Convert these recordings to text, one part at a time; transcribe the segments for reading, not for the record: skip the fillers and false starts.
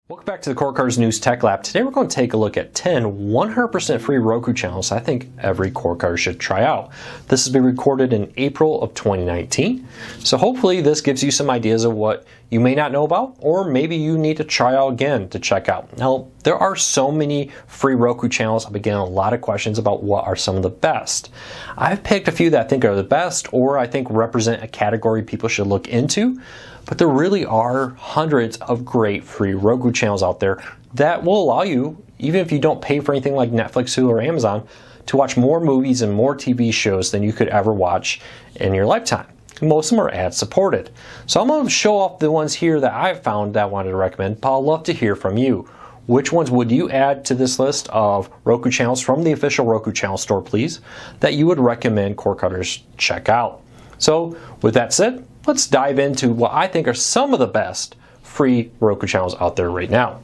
Welcome back to the Core Cars News Tech Lab. Today we're going to take a look at 10 100% free Roku channels I think every Core Car should try out. This has been recorded in April of 2019, so hopefully this gives you some ideas of what you may not know about, or maybe you need to try out again to check out. Now, there are so many free Roku channels. I've been getting a lot of questions about what are some of the best. I've picked a few that I think are the best, or I think represent a category people should look into. But there really are hundreds of great free Roku channels out there that will allow you, even if you don't pay for anything like Netflix, Hulu, or Amazon, to watch more movies and more TV shows than you could ever watch in your lifetime. Most of them are ad supported. So I'm going to show off the ones here that I've found that I wanted to recommend, but I'd love to hear from you. Which ones would you add to this list of Roku channels from the official Roku Channel store, please, that you would recommend core cutters check out? So with that said, let's dive into what I think are some of the best free Roku channels out there right now.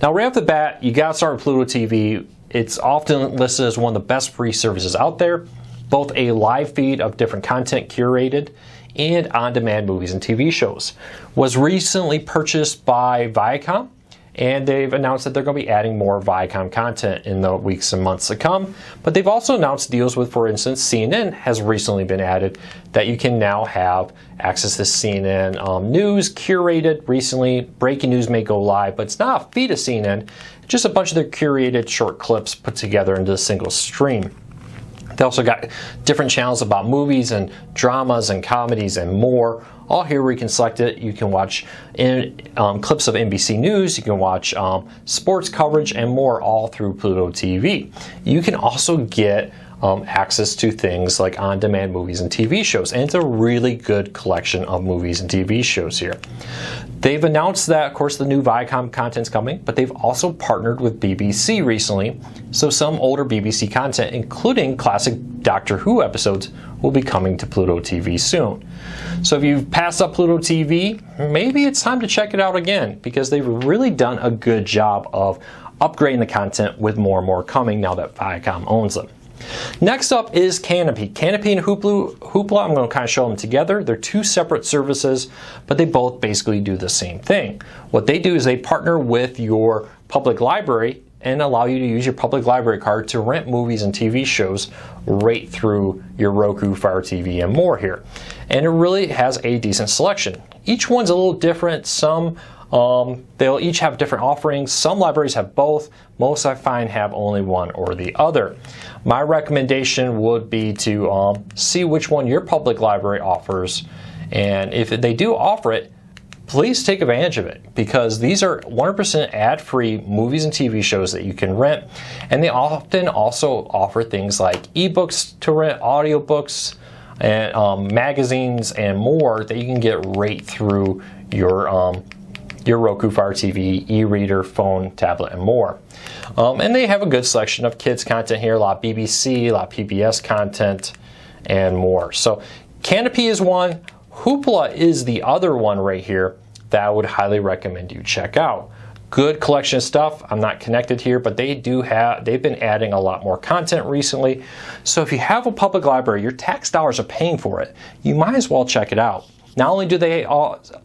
Now, right off the bat, you got to start with Pluto TV. It's often listed as one of the best free services out there, both a live feed of different content curated and on-demand movies and TV shows. Was recently purchased by Viacom, and they've announced that they're going to be adding more Viacom content in the weeks and months to come. But they've also announced deals with, for instance, CNN has recently been added, that you can now have access to CNN news curated recently. Breaking news may go live, but it's not a feed of CNN, just a bunch of their curated short clips put together into a single stream. They also got different channels about movies and dramas and comedies and more. All here where you can select it. You can watch clips of NBC News, you can watch sports coverage and more, all through Pluto TV. You can also get access to things like on-demand movies and TV shows, and it's a really good collection of movies and TV shows here. They've announced that, of course, the new Viacom content's coming, but they've also partnered with BBC recently, so some older BBC content, including classic Doctor Who episodes, will be coming to Pluto TV soon. So if you've passed up Pluto TV, maybe it's time to check it out again, because they've really done a good job of upgrading the content with more and more coming now that Viacom owns them. Next up is Canopy. Canopy and Hoopla, I'm going to kind of show them together. They're two separate services, but they both basically do the same thing. What they do is they partner with your public library and allow you to use your public library card to rent movies and TV shows right through your Roku, Fire TV, and more here. And it really has a decent selection. Each one's a little different. Some they'll each have different offerings. Some libraries have both. Most I find have only one or the other. My recommendation would be to see which one your public library offers, and if they do offer it, please take advantage of it, because these are 100% ad-free movies and TV shows that you can rent, and they often also offer things like ebooks to rent, audiobooks, and magazines and more that you can get right through your Roku, Fire TV, e-reader, phone, tablet, and more. And they have a good selection of kids content here, a lot of BBC, a lot of PBS content, and more. So Canopy is one. Hoopla is the other one right here that I would highly recommend you check out. Good collection of stuff. I'm not connected here, but they've been adding a lot more content recently. So if you have a public library, your tax dollars are paying for it, you might as well check it out. Not only do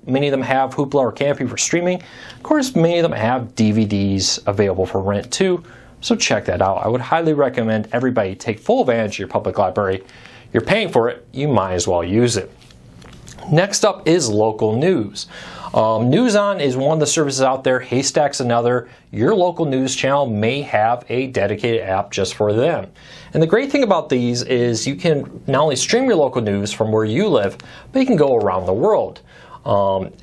many of them have Hoopla or Canopy for streaming, of course many of them have DVDs available for rent too, so check that out. I would highly recommend everybody take full advantage of your public library. You're paying for it, you might as well use it. Next up is local news. NewsOn is one of the services out there. Haystack's another. Your local news channel may have a dedicated app just for them. And the great thing about these is you can not only stream your local news from where you live, but you can go around the world.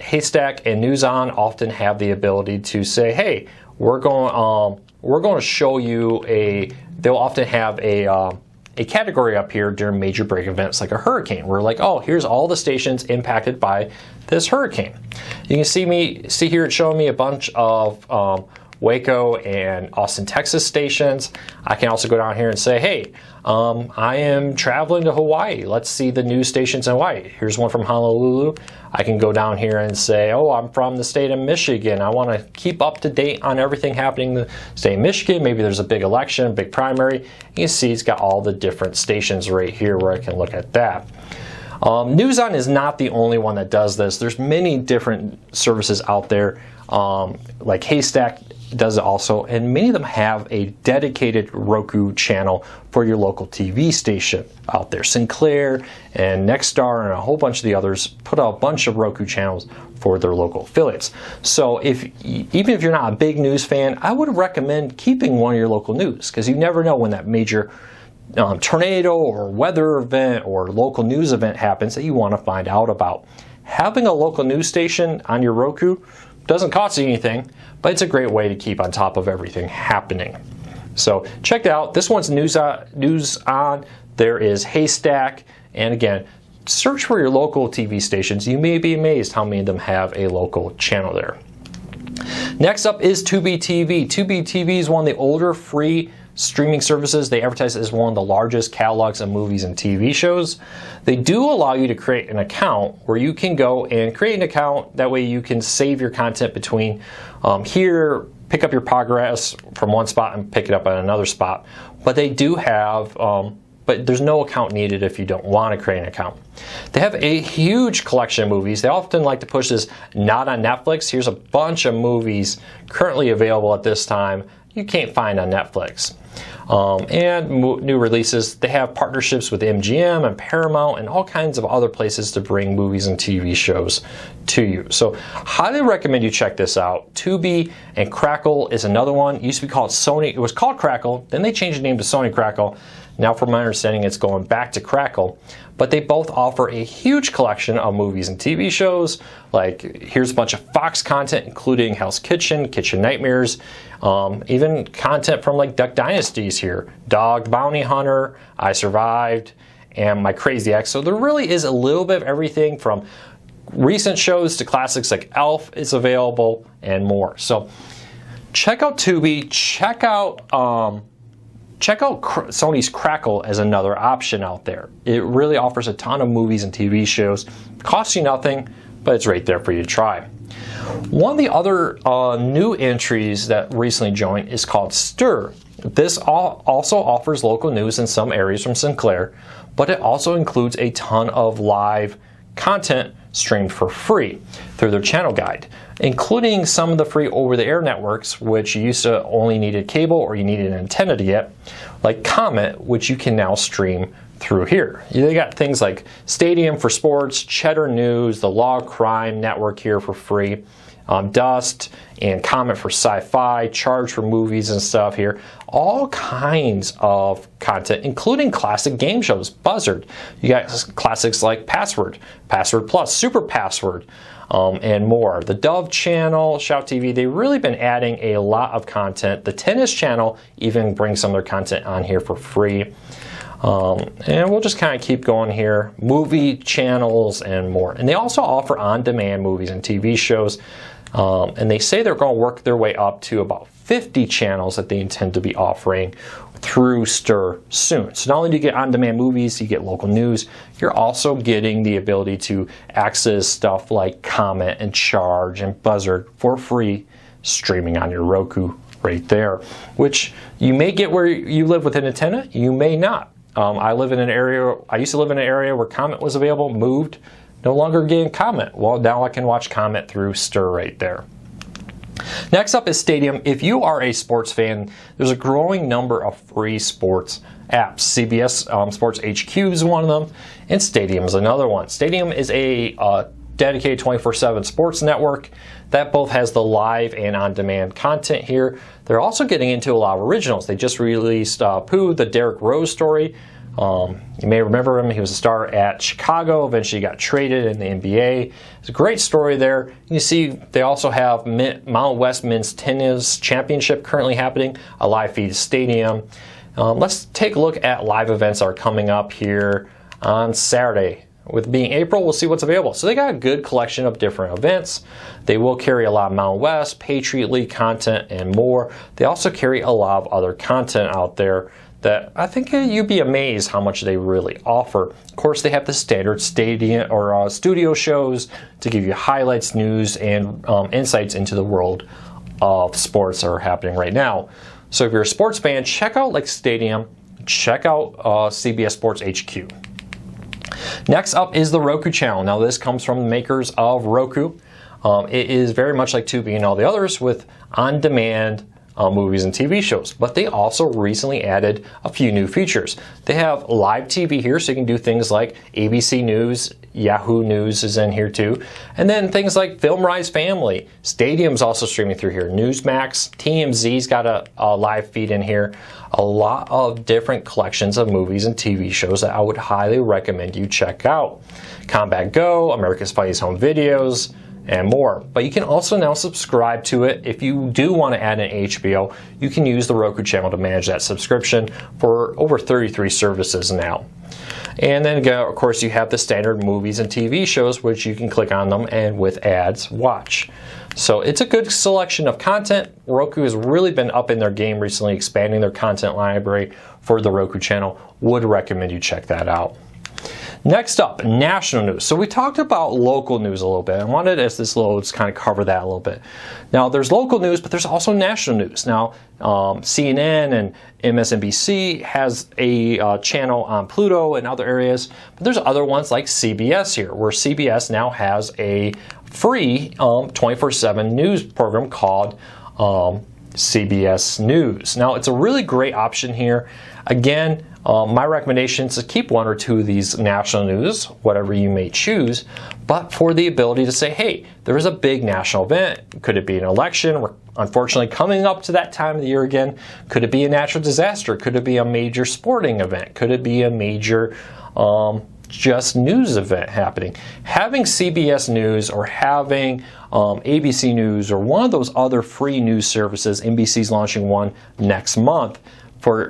Haystack and NewsOn often have the ability to say, hey, we're going to show you they'll often have a category up here during major break events like a hurricane. We're like, oh, here's all the stations impacted by this hurricane. You can see here it's showing me a bunch of Waco and Austin, Texas stations. I can also go down here and say, hey, I am traveling to Hawaii. Let's see the news stations in Hawaii. Here's one from Honolulu. I can go down here and say, oh, I'm from the state of Michigan. I want to keep up to date on everything happening in the state of Michigan. Maybe there's a big election, a big primary. You can see it's got all the different stations right here where I can look at that. NewsOn is not the only one that does this. There's many different services out there. like Haystack does it also, and many of them have a dedicated Roku channel for your local TV station out there. Sinclair and Nexstar and a whole bunch of the others put out a bunch of Roku channels for their local affiliates. So even if you're not a big news fan, I would recommend keeping one of your local news, because you never know when that major tornado or weather event or local news event happens that you want to find out about. Having a local news station on your Roku doesn't cost you anything, but it's a great way to keep on top of everything happening. So check it out. This one's News On. There is Haystack. And again, search for your local TV stations. You may be amazed how many of them have a local channel there. Next up is Tubi TV. Tubi TV is one of the older free streaming services. They advertise it as one of the largest catalogs of movies and TV shows. They do allow you to create an account where you can go and create an account. That way you can save your content between here, pick up your progress from one spot and pick it up at another spot. But they do have, but there's no account needed if you don't want to create an account. They have a huge collection of movies. They often like to push this not on Netflix. Here's a bunch of movies currently available at this time you can't find on Netflix. And new releases. They have partnerships with MGM and Paramount and all kinds of other places to bring movies and TV shows to you. So highly recommend you check this out. Tubi and Crackle is another one. It used to be called Sony. It was called Crackle. Then they changed the name to Sony Crackle. Now from my understanding it's going back to Crackle. But they both offer a huge collection of movies and TV shows. Like here's a bunch of Fox content including Hell's Kitchen, Kitchen Nightmares, even content from like Duck Dynasties here. Dog Bounty Hunter, I Survived, and My Crazy Ex. So there really is a little bit of everything from recent shows to classics like Elf is available and more. So check out Tubi, check out Sony's Crackle as another option out there. It really offers a ton of movies and TV shows. Costs you nothing, but it's right there for you to try. One of the other new entries that recently joined is called Stir. This also offers local news in some areas from Sinclair, but it also includes a ton of live content streamed for free through their channel guide, including some of the free over-the-air networks, which you used to only needed cable or you needed an antenna to get, like Comet, which you can now stream through here. They got things like Stadium for sports, Cheddar News, the Law Crime Network here for free, Dust and Comet for sci-fi, Charge for movies and stuff here. All kinds of content, including classic game shows, Buzzard. You got classics like Password, Password Plus, Super Password, and more. The Dove Channel, Shout TV, they've really been adding a lot of content. The Tennis Channel even brings some of their content on here for free. And we'll just kind of keep going here. Movie channels and more. And they also offer on-demand movies and TV shows. And they say they're going to work their way up to about 50 channels that they intend to be offering through Stir soon. So not only do you get on-demand movies, you get local news, you're also getting the ability to access stuff like Comet and Charge and Buzzard for free streaming on your Roku right there, which you may get where you live with an antenna, you may not. I used to live in an area where Comet was available, moved, no longer getting Comet. Well, now I can watch Comet through Stir right there. Next up is Stadium. If you are a sports fan, there's a growing number of free sports apps. CBS Sports HQ is one of them, and Stadium is another one. Stadium is a dedicated 24/7 sports network that both has the live and on-demand content here. They're also getting into a lot of originals. They just released Pooh, the Derrick Rose story. You may remember him. He was a star at Chicago, eventually got traded in the NBA. It's a great story there. You see they also have Mountain West Men's Tennis Championship currently happening, a live feed Stadium. Let's take a look at live events that are coming up here on Saturday. With being April, we'll see what's available. So they got a good collection of different events. They will carry a lot of Mountain West, Patriot League content, and more. They also carry a lot of other content out there that I think you'd be amazed how much they really offer. Of course, they have the standard stadium or studio shows to give you highlights, news, and insights into the world of sports that are happening right now. So if you're a sports fan, check out like Stadium, check out CBS Sports HQ. Next up is the Roku Channel. Now this comes from the makers of Roku. It is very much like Tubi and all the others with on-demand movies and TV shows, but they also recently added a few new features. They have live TV here, so you can do things like ABC News, Yahoo News is in here too, and then things like Film Rise Family. Stadium's also streaming through here. Newsmax, TMZ's got a live feed in here. A lot of different collections of movies and TV shows that I would highly recommend you check out. Combat Go, America's Funniest Home Videos, and more. But you can also now subscribe to it. If you do want to add an HBO, you can use the Roku Channel to manage that subscription for over 33 services now. And then, of course, you have the standard movies and TV shows, which you can click on them and with ads watch. So it's a good selection of content. Roku has really been up in their game recently, expanding their content library for the Roku Channel. Would recommend you check that out. Next up, national news. So we talked about local news a little bit. I wanted, as this loads, kind of cover that a little bit. Now, there's local news, but there's also national news. Now, CNN and MSNBC has a channel on Pluto and other areas, but there's other ones like CBS here, where CBS now has a free 24/7 news program called CBS News. Now, it's a really great option here. Again, my recommendation is to keep one or two of these national news, whatever you may choose, but for the ability to say, hey, there is a big national event. Could it be an election? We're unfortunately coming up to that time of the year again. Could it be a natural disaster? Could it be a major sporting event? Could it be a major just news event happening? Having CBS News or having ABC News or one of those other free news services, NBC's launching one next month,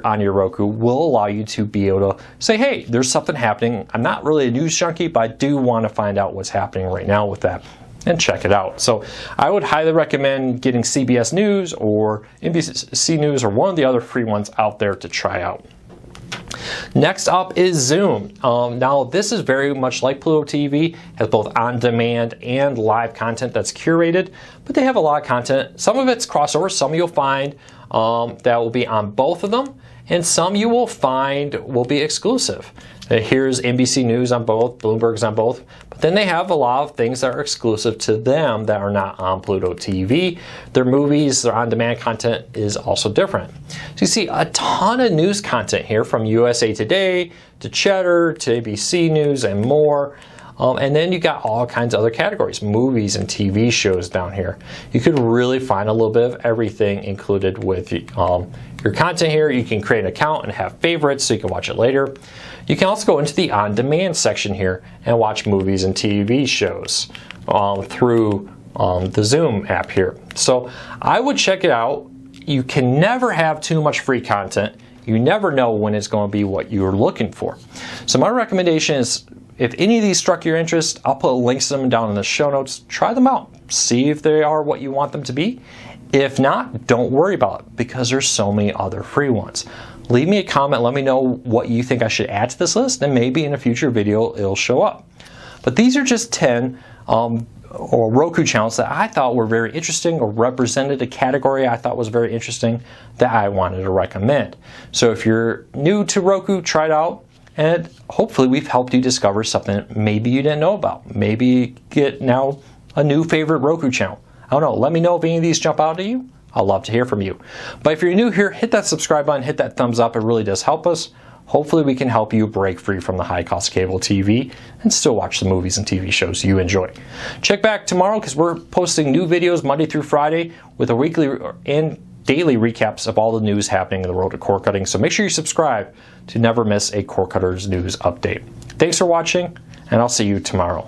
on your Roku, will allow you to be able to say, hey, there's something happening. I'm not really a news junkie, but I do want to find out what's happening right now with that and check it out. So I would highly recommend getting CBS News or NBC News or one of the other free ones out there to try out. Next up is Zoom. Now this is very much like Pluto TV, has both on-demand and live content that's curated, but they have a lot of content. Some of it's crossover, some you'll find that will be on both of them, and some you will find will be exclusive. Here's NBC News on both, Bloomberg's on both, but then they have a lot of things that are exclusive to them that are not on Pluto TV. Their movies, their on-demand content is also different. So you see a ton of news content here from USA Today to Cheddar to ABC News and more. And then you got all kinds of other categories, movies and TV shows down here. You could really find a little bit of everything included with your content here. You can create an account and have favorites so you can watch it later. You can also go into the on-demand section here and watch movies and TV shows through the Zoom app here. So I would check it out. You can never have too much free content. You never know when it's going to be what you're looking for. So my recommendation is, if any of these struck your interest, I'll put links to them down in the show notes. Try them out. See if they are what you want them to be. If not, don't worry about it because there's so many other free ones. Leave me a comment. Let me know what you think I should add to this list, and maybe in a future video it'll show up. But these are just 10 or Roku channels that I thought were very interesting or represented a category I thought was very interesting that I wanted to recommend. So if you're new to Roku, try it out. And hopefully we've helped you discover something maybe you didn't know about. Maybe get now a new favorite Roku channel. I don't know. Let me know if any of these jump out at you. I'd love to hear from you. But if you're new here, hit that subscribe button, hit that thumbs up. It really does help us. Hopefully we can help you break free from the high cost cable TV and still watch the movies and TV shows you enjoy. Check back tomorrow because we're posting new videos Monday through Friday with a weekly and daily recaps of all the news happening in the world of cord cutting. So make sure you subscribe to never miss a Cord Cutters news update. Thanks for watching, and I'll see you tomorrow.